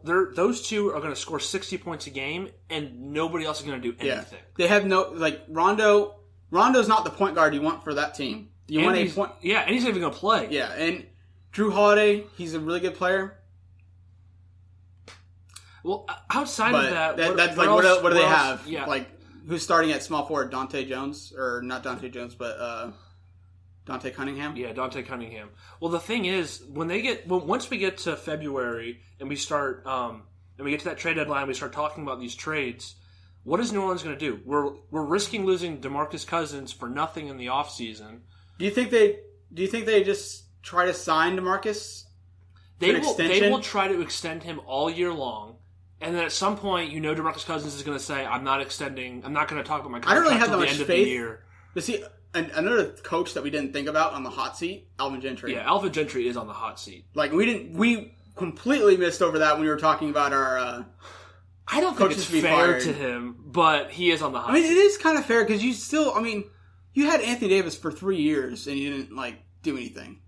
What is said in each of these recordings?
those two are going to score 60 points a game, and nobody else is going to do anything. Yeah. They have no Rondo. Rondo's not the point guard you want for that team. You want a point. Yeah, and he's not even going to play. Yeah, and Drew Holiday, he's a really good player. Well, outside of that, what do they have? Yeah. Like, who's starting at small forward? Dante Jones, or not Dante Jones, but Dante Cunningham. Yeah, Dante Cunningham. Well, the thing is, once we get to February and we start, and we get to that trade deadline, we start talking about these trades. What is New Orleans going to do? We're risking losing DeMarcus Cousins for nothing in the offseason. Do you think they just try to sign DeMarcus? They will try to extend him all year long. And then at some point, DeMarcus Cousins is going to say, I'm not going to talk about my contract I don't really have until that the much end of faith. the year. But see, another coach that we didn't think about on the hot seat, Alvin Gentry. Yeah, Alvin Gentry is on the hot seat. Like, we completely missed over that when we were talking about our I don't think it's fair to him, but he is on the hot seat. I mean, it is kind of fair because you had Anthony Davis for 3 years and you didn't, do anything.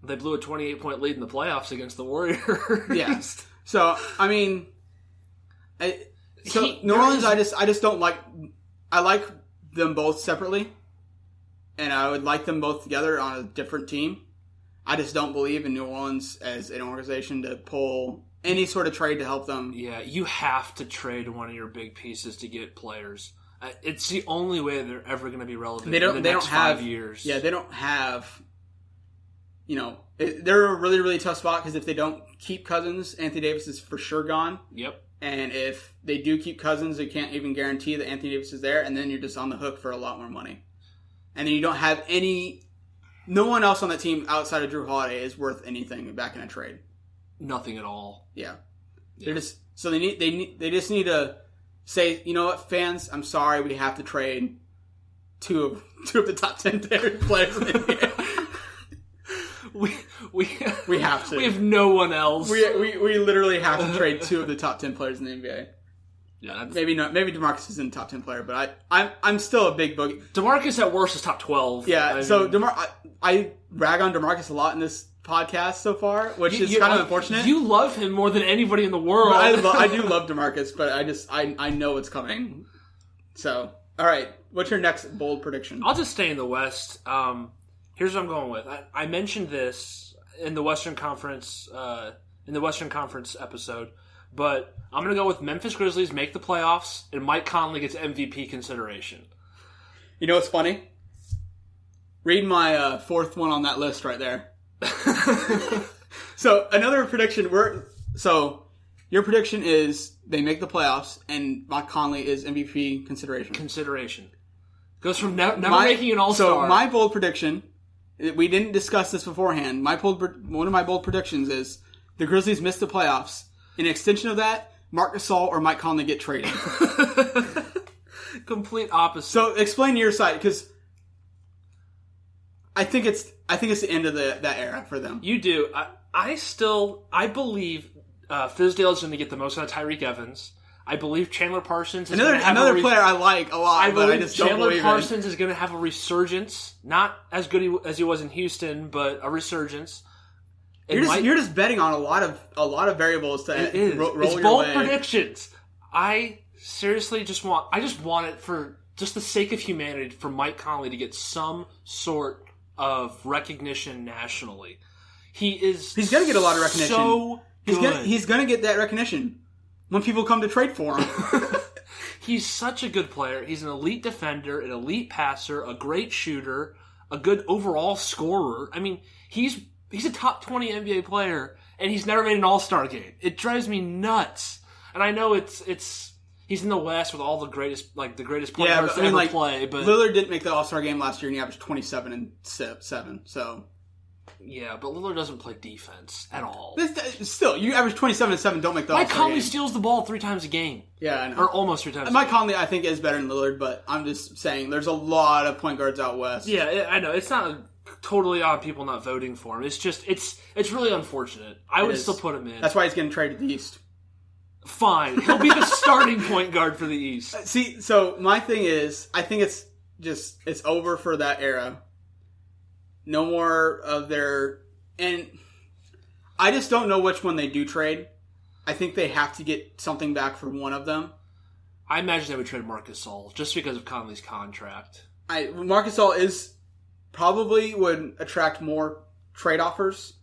They blew a 28-point lead in the playoffs against the Warriors. Yeah. So, New Orleans, I just don't like. I like them both separately, and I would like them both together on a different team. I just don't believe in New Orleans as an organization to pull any sort of trade to help them. Yeah, you have to trade one of your big pieces to get players. It's the only way they're ever going to be relevant in the next 5 years. Yeah, they don't have. They're a really, really tough spot because if they don't keep Cousins, Anthony Davis is for sure gone. Yep. And if they do keep Cousins, they can't even guarantee that Anthony Davis is there, and then you're just on the hook for a lot more money. And then you don't have no one else on that team outside of Drew Holiday is worth anything back in a trade. Nothing at all. Yeah. They're just they just need to say, you know what, fans, I'm sorry, we have to trade two of the top 10 players in the NBA. We have to. We have no one else. We literally have to trade two of the top 10 players in the NBA. Yeah, maybe not. Maybe DeMarcus isn't a top 10 player, but I'm still a big boogie. DeMarcus at worst is top 12. Yeah. I rag on DeMarcus a lot in this podcast so far, which is kind of unfortunate. You love him more than anybody in the world. I do love DeMarcus, but I know it's coming. So, all right, what's your next bold prediction? I'll just stay in the West. Here's what I'm going with. I mentioned this in the Western Conference episode, but I'm going to go with Memphis Grizzlies make the playoffs and Mike Conley gets MVP consideration. You know what's funny? Read my fourth one on that list right there. So another prediction. Your prediction is they make the playoffs and Mike Conley is MVP consideration. Goes from never making an All-Star. So my bold prediction. We didn't discuss this beforehand. One of my bold predictions is the Grizzlies miss the playoffs. In extension of that, Marc Gasol or Mike Conley get traded. Complete opposite. So explain your side, because I think it's the end of that era for them. You do. I believe Fizdale is going to get the most out of Tyreek Evans. I believe Chandler Parsons is another player I like a lot. I believe Chandler Parsons is going to have a resurgence, not as good as he was in Houston, but a resurgence. You're just betting on a lot of variables to roll it's your bold way. Predictions. I seriously just want it for just the sake of humanity for Mike Conley to get some sort of recognition nationally. He's going to get a lot of recognition. So good. He's going to get that recognition when people come to trade for him. He's such a good player. He's an elite defender, an elite passer, a great shooter, a good overall scorer. I mean, he's a top 20 NBA player, and he's never made an All-Star game. It drives me nuts. And I know it's he's in the West with all the greatest point guards to ever play. But Lillard didn't make the All-Star game last year, and he averaged 27 and 7. So yeah, but Lillard doesn't play defense at all. Still, you average 27 and 7, don't make the All-Star game. Mike Conley steals the ball 3 times a game. Yeah, I know. Or almost 3 times Mike Conley, I think, is better than Lillard, but I'm just saying there's a lot of point guards out West. Yeah, I know. It's not totally on people not voting for him. It's just, it's really unfortunate. I would still put him in. That's why he's getting traded to the East. Fine. He'll be the starting point guard for the East. See, so my thing is, I think it's over for that era. No more of their... And I just don't know which one they do trade. I think they have to get something back for one of them. I imagine they would trade Marc Gasol just because of Conley's contract. Marc Gasol probably would attract more trade offers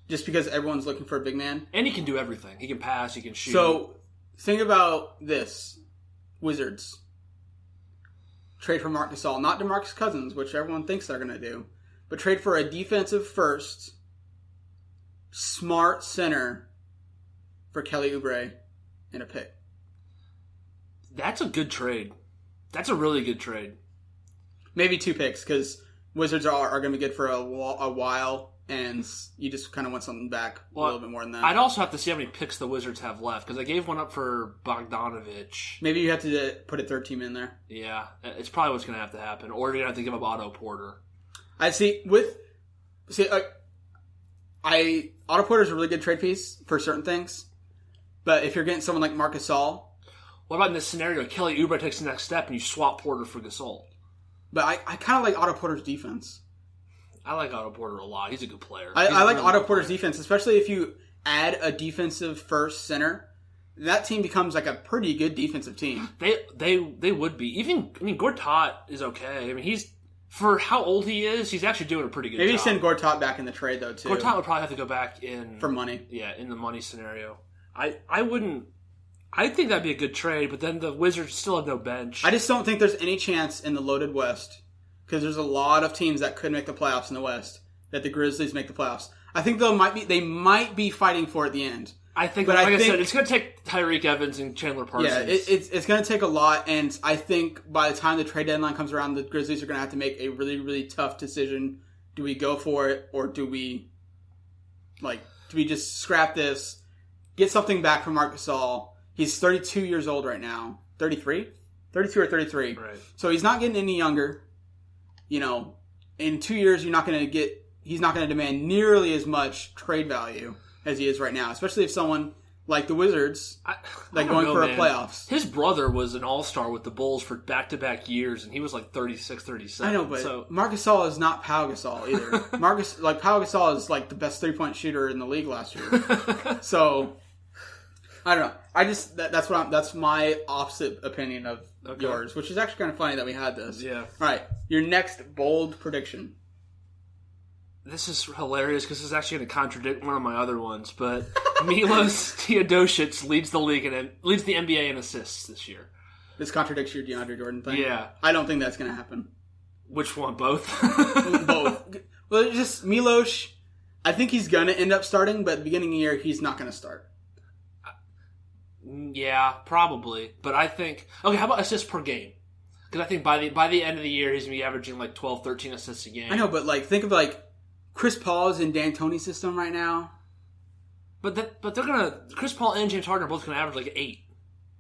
just because everyone's looking for a big man. And he can do everything. He can pass, he can shoot. So, think about this. Wizards. Trade for Marc Gasol. Not DeMarcus Cousins, which everyone thinks they're going to do. But trade for a defensive first, smart center for Kelly Oubre and a pick. That's a good trade. That's a really good trade. Maybe 2 picks, because Wizards are going to be good for a while, and you just kind of want something back a little bit more than that. I'd also have to see how many picks the Wizards have left, because I gave one up for Bogdanovich. Maybe you have to put a third team in there. Yeah, it's probably what's going to have to happen. Or you're going to have to give up Otto Porter. Otto Porter's a really good trade piece for certain things, but if you're getting someone like Marc Gasol... What about in this scenario, Kelly Oubre takes the next step and you swap Porter for Gasol? But I kind of like Otto Porter's defense. I like Otto Porter a lot. He's a good player. I like Otto Porter's defense, especially if you add a defensive first center. That team becomes like a pretty good defensive team. They would be. Gortat is okay. I mean, he's... For how old he is, he's actually doing a pretty good job. Maybe send Gortat back in the trade, though, too. Gortat would probably have to go back in... For money. Yeah, in the money scenario. I wouldn't... I think that'd be a good trade, but then the Wizards still have no bench. I just don't think there's any chance in the loaded West, because there's a lot of teams that could make the playoffs in the West, that the Grizzlies make the playoffs. I think they might be fighting for it at the end. I think, I said, it's going to take Tyreek Evans and Chandler Parsons. Yeah, it's going to take a lot, and I think by the time the trade deadline comes around, the Grizzlies are going to have to make a really, really tough decision. Do we go for it, or do we just scrap this, get something back from Marc Gasol? He's 32 years old right now. 33? 32 or 33. Right. So he's not getting any younger. In 2 years, he's not going to demand nearly as much trade value as he is right now, especially if someone like the Wizards, going for a playoffs. His brother was an all-star with the Bulls for back-to-back years, and he was like 36, 37. I know, but Marc Gasol is not Pau Gasol either. Pau Gasol is like the best three-point shooter in the league last year. So, I don't know. That's my opposite opinion of yours, which is actually kind of funny that we had this. Yeah. All right, your next bold prediction. This is hilarious because this is actually going to contradict one of my other ones, but Milos Teodosic leads the league and leads the NBA in assists this year. This contradicts your DeAndre Jordan thing? Yeah. I don't think that's going to happen. Which one? Both? Both. Well, just Milos, I think he's going to end up starting, but at the beginning of the year, he's not going to start. Yeah, probably. But I think... Okay, how about assists per game? Because I think by the end of the year, he's going to be averaging 12, 13 assists a game. I know, but think of Chris Paul is in D'Antoni's system right now. But they're gonna... Chris Paul and James Harden are both gonna average 8.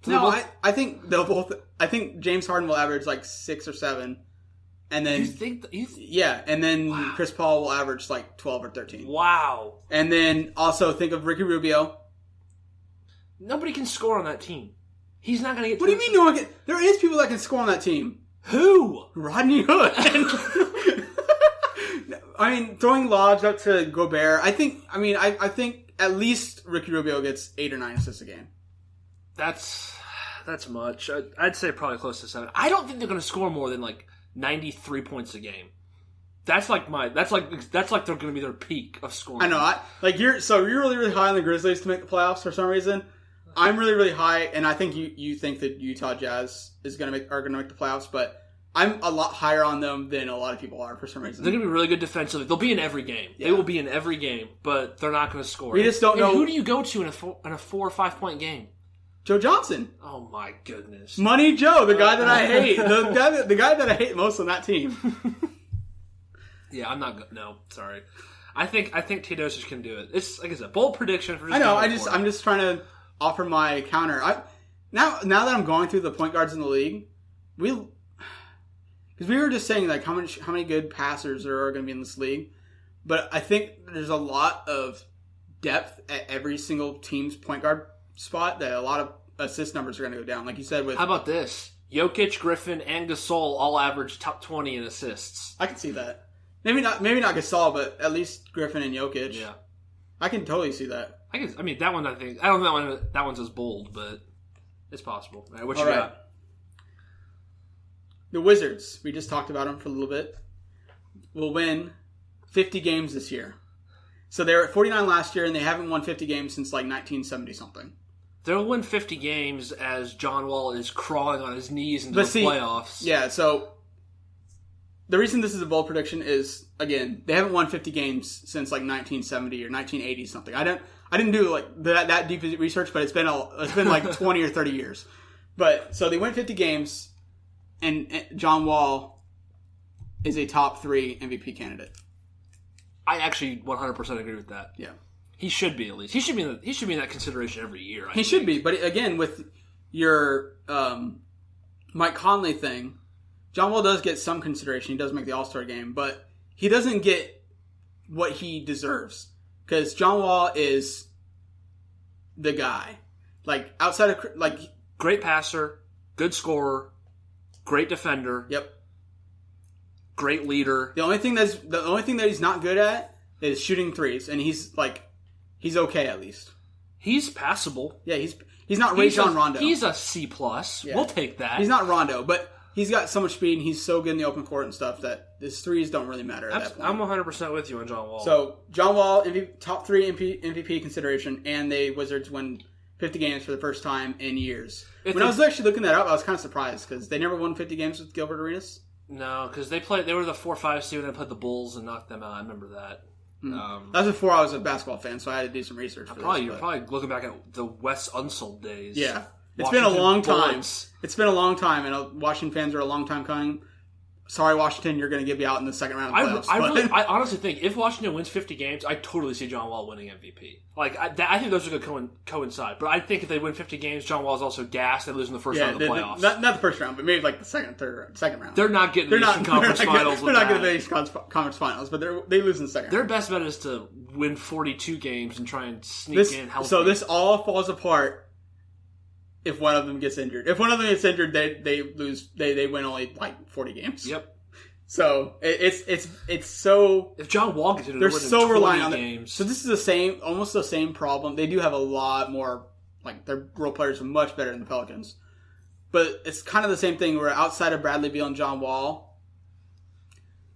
So no, I think they'll both... I think James Harden will average 6 or 7. And then... You think... Yeah, and then wow. Chris Paul will average 12 or 13. Wow. And then also think of Ricky Rubio. Nobody can score on that team. He's not gonna get... What do you mean no one can... There is people that can score on that team. Who? Rodney Hood. Throwing lobs up to Gobert, I think at least Ricky Rubio gets 8 or 9 assists a game. That's much. I'd say probably close to 7. I don't think they're going to score more than 93 points a game. That's like they're going to be their peak of scoring. I know. You're really, really high on the Grizzlies to make the playoffs for some reason. I'm really, really high, and I think you think that Utah Jazz are going to make the playoffs, but I'm a lot higher on them than a lot of people are for some reason. They're going to be really good defensively. They'll be in every game. Yeah. They will be in every game, but they're not going to score. We just don't know. Who do you go to in a 4 or 5 point game? Joe Johnson. Oh my goodness. Money Joe, the guy that I hate. The guy that I hate most on that team. Yeah, I'm not. No, sorry. I think Teodosic can do it. It's like I said, bold prediction for. I know. I'm just trying to offer my counter. Now that I'm going through the point guards in the league, because we were just saying how many good passers there are going to be in this league, but I think there's a lot of depth at every single team's point guard spot that a lot of assist numbers are going to go down. Like you said, with how about this? Jokic, Griffin, and Gasol all average top 20 in assists. I can see that. Maybe not Gasol, but at least Griffin and Jokic. Yeah, I can totally see that. I guess. I mean, that one. I think I don't know that one's as bold, but it's possible. All right, what you got? The Wizards. We just talked about them for a little bit. Will win 50 games this year. So they were at 49 last year, and they haven't won 50 games since like 1970 something. They'll win 50 games as John Wall is crawling on his knees into the playoffs. Yeah, so the reason this is a bold prediction is, again, they haven't won 50 games since like 1970 or 1980 something. I didn't do like that deep research, but it's been like 20 or 30 years. But so they win 50 games, and John Wall is a top 3 MVP candidate. I actually 100% agree with that. Yeah. He should be, at least. He should be in that consideration every year. I think. Should be, but again, with your Mike Conley thing, John Wall does get some consideration. He does make the All-Star game, but he doesn't get what he deserves because John Wall is the guy. Like outside of like great passer, good scorer, great defender. Yep. Great leader. The only thing that he's not good at is shooting threes, and he's okay at least. He's passable. Yeah, he's not Rajon Rondo. He's a C+. Yeah. We'll take that. He's not Rondo, but he's got so much speed, and he's so good in the open court and stuff that his threes don't really matter at that point. I'm 100% with you on John Wall. So, John Wall, top 3 MVP consideration, and the Wizards win 50 games for the first time in years. When I was actually looking that up, I was kind of surprised, because they never won 50 games with Gilbert Arenas. No, because they were the 4-5 seed when they played the Bulls and knocked them out. I remember that. That was before I was a basketball fan, so I had to do some research. You're probably looking back at the Wes Unseld days. Yeah, it's been a long time. It's been a long time, and Washington fans are a long time coming. Sorry, Washington, you're going to get me out in the second round of playoffs. I honestly think if Washington wins 50 games, I totally see John Wall winning MVP. Like I think those are going to coincide. But I think if they win 50 games, John Wall's also gassed. They lose in the first round of the playoffs. Not the first round, but maybe like the second round. They're not getting the Eastern Conference Finals. They're not getting the Eastern Conference Finals, but they lose in the second round. Their best bet is to win 42 games and try and sneak in healthy. So this all falls apart if one of them gets injured. If one of them gets injured, they lose. They win only like 40 games. Yep. So it's so if John Wall gets injured, they're so reliant on games. So this is almost the same problem. They do have a lot more, like their role players are much better than the Pelicans, but it's kind of the same thing where outside of Bradley Beal and John Wall,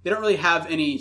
they don't really have any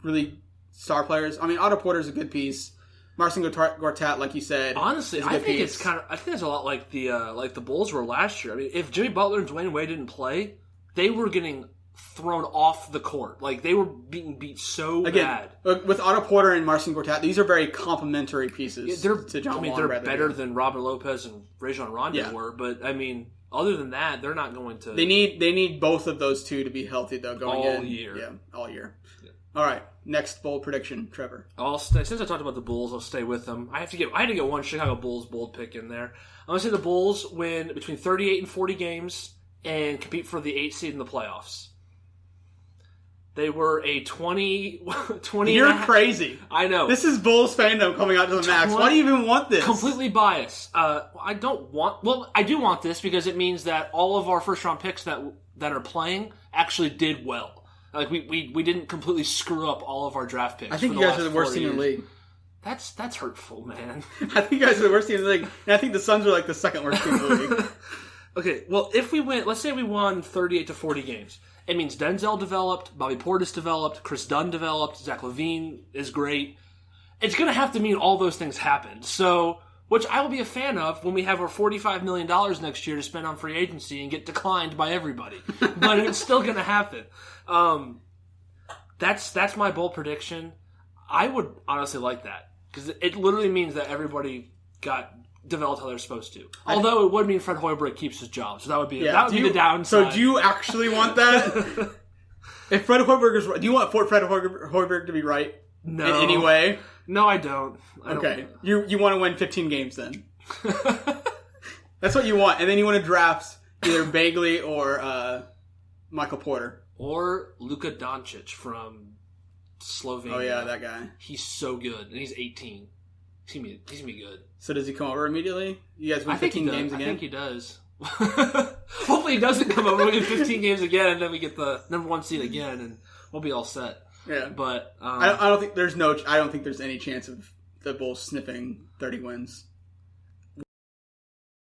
really star players. I mean, Otto Porter's a good piece. Marcin Gortat, like you said, honestly, I think it's a lot like the Bulls were last year. I mean, if Jimmy Butler and Dwayne Wade didn't play, they were getting thrown off the court. Like, they were being beat so bad. With Otto Porter and Marcin Gortat, these are very complementary pieces to John Wall. They're better than Robert Lopez and Rajon Rondo were, but, I mean, other than that, they're not going to... They need both of those two to be healthy, though, going all year. Yeah, all year. Yeah. All right, next bold prediction, Trevor. Since I talked about the Bulls, I'll stay with them. I had to get one Chicago Bulls bold pick in there. I'm going to say the Bulls win between 38 and 40 games and compete for the 8th seed in the playoffs. They were a 20 You're crazy. I know. This is Bulls fandom coming out to the max. Why do you even want this? Completely biased. I do want this because it means that all of our first round picks that are playing actually did well. Like we didn't completely screw up all of our draft picks. I think you guys are the worst team in the league. That's hurtful, man. I think you guys are the worst team in the league. And I think the Suns are like the second worst team in the league. Okay, well, if we win, let's say we won 38 to 40 games. It means Denzel developed, Bobby Portis developed, Chris Dunn developed, Zach LaVine is great. It's going to have to mean all those things happened. So, which I will be a fan of when we have our $45 million next year to spend on free agency and get declined by everybody. But it's still going to happen. That's my bold prediction. I would honestly like that because it literally means that everybody got developed how they're supposed to. Although it would mean Fred Hoiberg keeps his job, so that would be the downside. So do you actually want that? If Fred Hoiberg is right, do you want Fred Hoiberg to be right? No. In any way? No, I don't. You want to win 15 games then? That's what you want, and then you want to draft either Bagley or Michael Porter or Luka Doncic from Slovenia. Oh yeah, that guy. He's so good, and he's 18. He's gonna be good. So does he come over immediately? You guys win 15 games again? I think he does. Hopefully he doesn't come over. We win 15 games again, and then we get the number 1 seed again, and we'll be all set. Yeah, but I don't think there's any chance of the Bulls sniffing 30 wins.